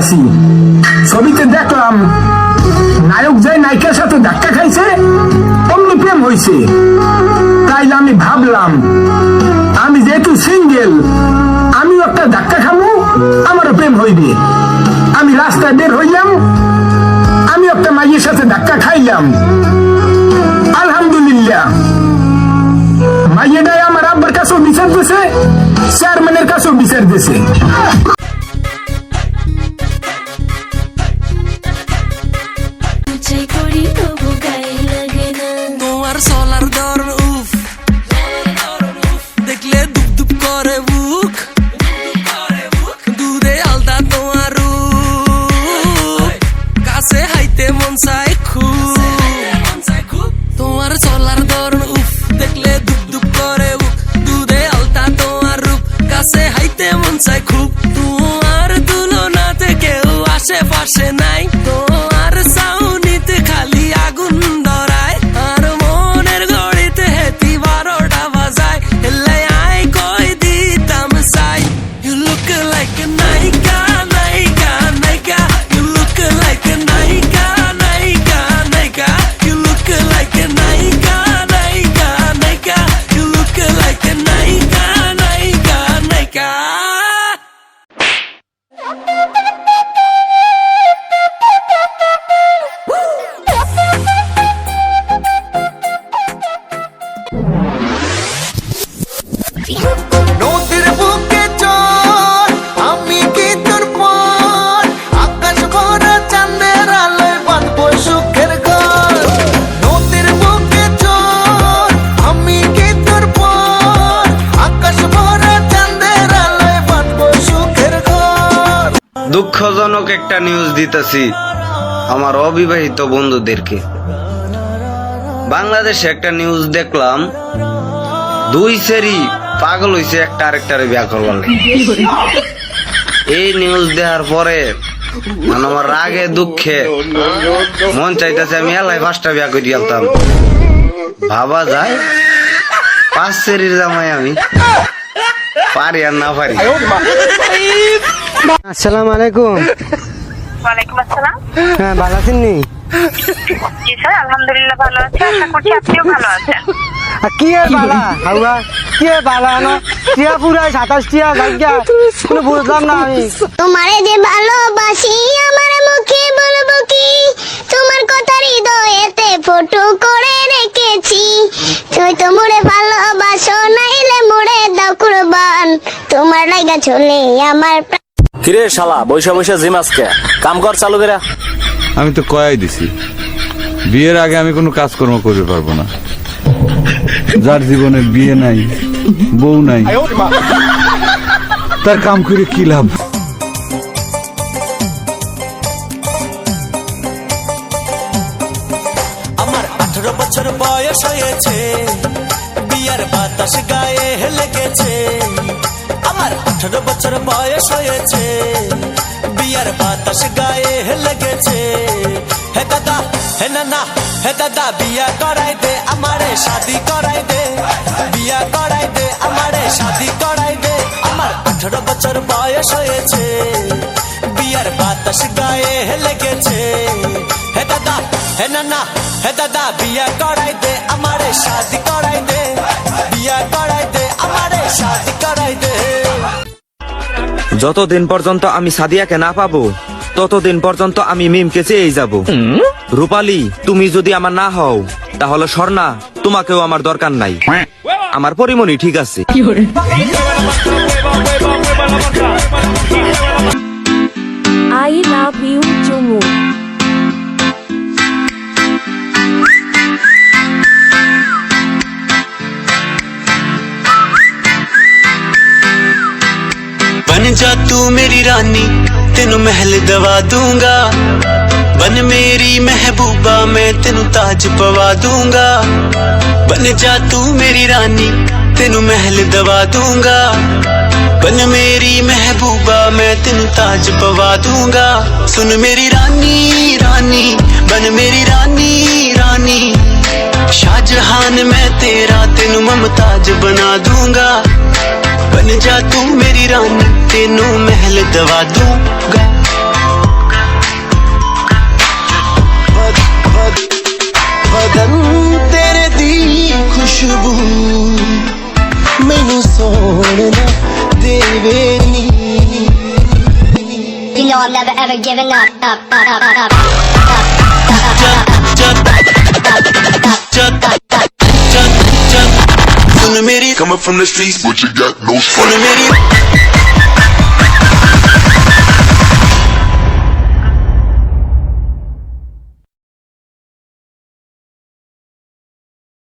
দেখছি, ছবিতে দেখলাম নায়ক যে নায়িকার সাথে ধাক্কা খাইছে অমনি প্রেম হয়েছে। তাই আমি ভাবলাম আমি যেহেতু সিঙ্গেল, আমি একটা ধাক্কা খামু, আমারও প্রেম হইবে। আমি রাস্তায় বের হইলাম, আমি একটা মাইয়ের সাথে ধাক্কা খাইলাম। আলহামদুলিল্লাহ, মাইয়েটাই আমার আব্বার কাছেও বিচার দিছে, চেয়ারম্যানের কাছেও বিচার দিছে। তোমার চলার দর উফ দেখলে দুপ দুপ করে বুক, দূরে আলদা তোমার কাছে হাইতে মন চাই খুব। তোমার চলার দর উফ দেখলে দুপ দুপ করে বুক, দূরে আলদা তোমার রূপ কাছে হাইতে মন চাই খুব। তোমার তুলনাতে কেউ আশেপাশে নাই, তোমার সাউনিতে খালি আগুন ধরায়, আর মনের গড়িতে হেতি 12টা বাজায়। এলাই আই কই দিতাম চাই। You look like a naika, naika, naika. You look like a naika, naika, naika. You look like a naika, naika, naika. You look like a naika, naika, naika. নদীর বুকে চল, আমি কি তোর পর, আকাশ ভরা চাঁদের আলোয় বাঁধবো সুখের ঘর। নদীর বুকে চল, আমি কি তোর পর, আকাশ ভরা চাঁদের আলোয় বাঁধবো সুখের ঘর। দুঃখজনক একটা নিউজ দিতেছি আমার অবিবাহিত বন্ধুদেরকে। বাংলাদেশে একটা নিউজ দেখলাম, দুই সেরি পাগল হইছে একটা আরেকটারে বিয়া করবার লাগে। এই নিউজ দেওয়ার পরে মানে আমার রাগে দুঃখে মন চাইতেছে আমি এলাই 5টা বিয়া করে আলতাম। ভাবা যায় 5 সেরির জামাই আমি, পারি আর না পারি। আসসালামু আলাইকুম। ওয়ালাইকুম আসসালাম। হ্যাঁ, ভালো আছেন নি? জি স্যার, আলহামদুলিল্লাহ ভালো আছি, আশা করছি আপনিও ভালো আছেন। আর কি এর বালা হাওয়া, কি এর বালা না টিয়া পুরাই 27 টিয়া জায়গা কোনো বুঝলাম না আমি। তোমারে যে ভালোবাসি আমার মুখে বলবো কি, তোমার কথা হৃদয়েতে ফটো করে রেখেছি। তুই তো মোরে ভালোবাসো, নাইলে মোরে দাও কুরবান, তোমার লাগা চলে আমার প্রাণ। কিরে শালা বৈশা বৈশা জিম আজকে কাম কর চালু করে। আমি তো কয়াই দিছি বিয়ের আগে আমি কোনো কাজকর্ম করতে পারবো না। যার জীবনে বিয়ে নাই, বউ নাই, তার কাম করে কি লাভ? আমার 18 বছর বয়স হয়েছে, বিয়ার বাতাস গায়ে লেগেছে। আমার 18 বছর বয়স হয়েছে, বিয়ার বাতাস গায়ে লেগেছে। হে দাদা হে নানা হে দাদা বিয়া করাই দে, আমারে শাদি করাই দে, বিয়া করাই দে, আমারে শাদি করাই দে। আমার 18 বছর বয়স হয়েছে, বিয়ার বাতাস গায়ে লেগেছে। হে দাদা হে নানা হে দাদা বিয়া করাই দে, আমারে শাদি করাই দে, বিয়া করাই দে, আমারে শাদি করাই দে। যতদিন পর্যন্ত আমি সাদিয়াকে না পাবো ততদিন পর্যন্ত আমি মিমকে চেয়েই যাব। রূপালী, তুমি যদি আমার না হও তাহলে স্বর্ণা তোমাকেও আমার দরকার নাই। আমার পরিমণি ঠিক আছে। I love you চুমু। बन जा तू मेरी रानी, तेनू महल दवा दूंगा, बन मेरी महबूबा मैं तेनू ताज पवा दूंगा। बन जा तू मेरी रानी, तेनू महल दवा दूंगा, बन मेरी महबूबा मैं तेनू ताज पवा दूंगा। सुन मेरी रानी रानी, बन मेरी रानी रानी, शाहजहान मैं तेरा तेनू मुमताज बना दूंगा। बन जा तू मेरी रानी, तेनू महल दवा दूंगा। ਖੁਸ਼ਬੂ ਮੈਨੂੰ ਸੋਹਣਾ ਦੇਵੇ ਨੀ You know I'm never ever giving up. ਸੁਣ ਮੇਰੀ Coming from the streets, but you got no ਸੁਣ ਮੇਰੀ